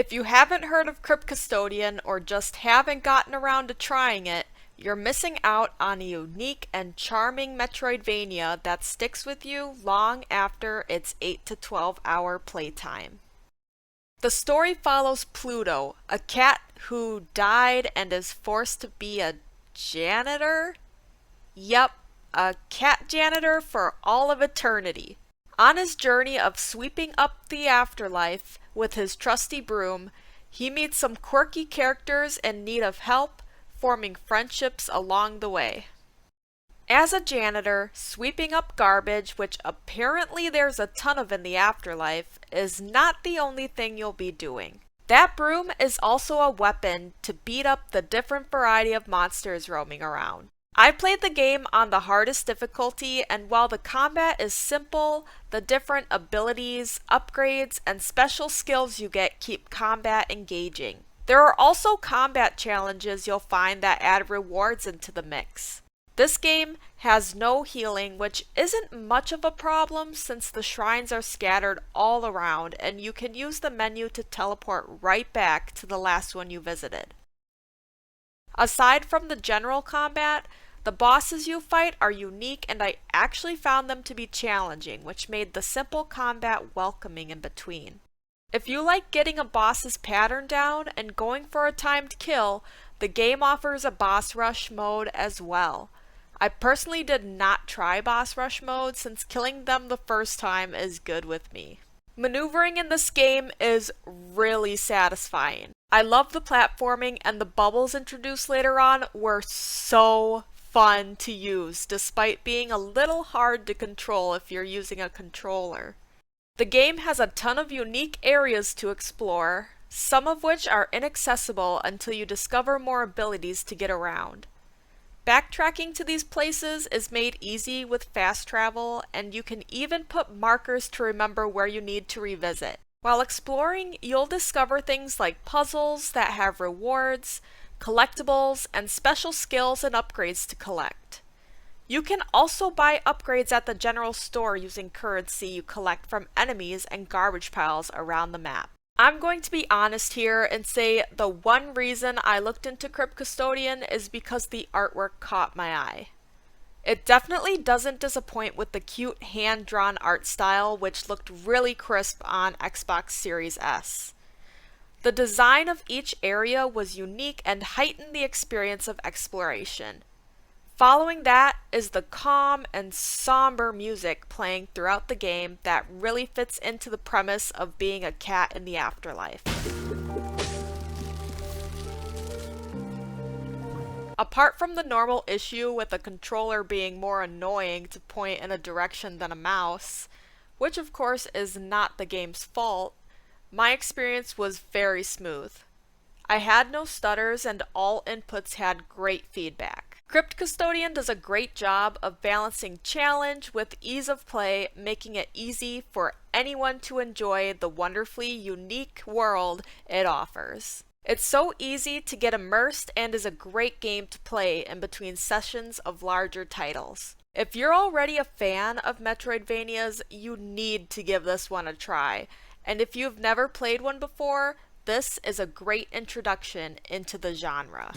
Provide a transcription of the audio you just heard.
If you haven't heard of Crypt Custodian or just haven't gotten around to trying it, you're missing out on a unique and charming Metroidvania that sticks with you long after its 8 to 12 hour playtime. The story follows Pluto, a cat who died and is forced to be a janitor? Yep, a cat janitor for all of eternity. On his journey of sweeping up the afterlife with his trusty broom, he meets some quirky characters in need of help, forming friendships along the way. As a janitor, sweeping up garbage, which apparently there's a ton of in the afterlife, is not the only thing you'll be doing. That broom is also a weapon to beat up the different variety of monsters roaming around. I played the game on the hardest difficulty, and while the combat is simple, the different abilities, upgrades, and special skills you get keep combat engaging. There are also combat challenges you'll find that add rewards into the mix. This game has no healing, which isn't much of a problem since the shrines are scattered all around and you can use the menu to teleport right back to the last one you visited. Aside from the general combat, the bosses you fight are unique and I actually found them to be challenging, which made the simple combat welcoming in between. If you like getting a boss's pattern down and going for a timed kill, the game offers a boss rush mode as well. I personally did not try boss rush mode since killing them the first time is good with me. Maneuvering in this game is really satisfying. I love the platforming and the bubbles introduced later on were so fun to use despite being a little hard to control if you're using a controller. The game has a ton of unique areas to explore, some of which are inaccessible until you discover more abilities to get around. Backtracking to these places is made easy with fast travel, and you can even put markers to remember where you need to revisit. While exploring, you'll discover things like puzzles that have rewards, collectibles, and special skills and upgrades to collect. You can also buy upgrades at the general store using currency you collect from enemies and garbage piles around the map. I'm going to be honest here and say the one reason I looked into Crypt Custodian is because the artwork caught my eye. It definitely doesn't disappoint with the cute hand-drawn art style, which looked really crisp on Xbox Series S. The design of each area was unique and heightened the experience of exploration. Following that is the calm and somber music playing throughout the game that really fits into the premise of being a cat in the afterlife. Apart from the normal issue with a controller being more annoying to point in a direction than a mouse, which of course is not the game's fault, my experience was very smooth. I had no stutters and all inputs had great feedback. Crypt Custodian does a great job of balancing challenge with ease of play, making it easy for anyone to enjoy the wonderfully unique world it offers. It's so easy to get immersed and is a great game to play in between sessions of larger titles. If you're already a fan of Metroidvanias, you need to give this one a try, and if you've never played one before, this is a great introduction into the genre.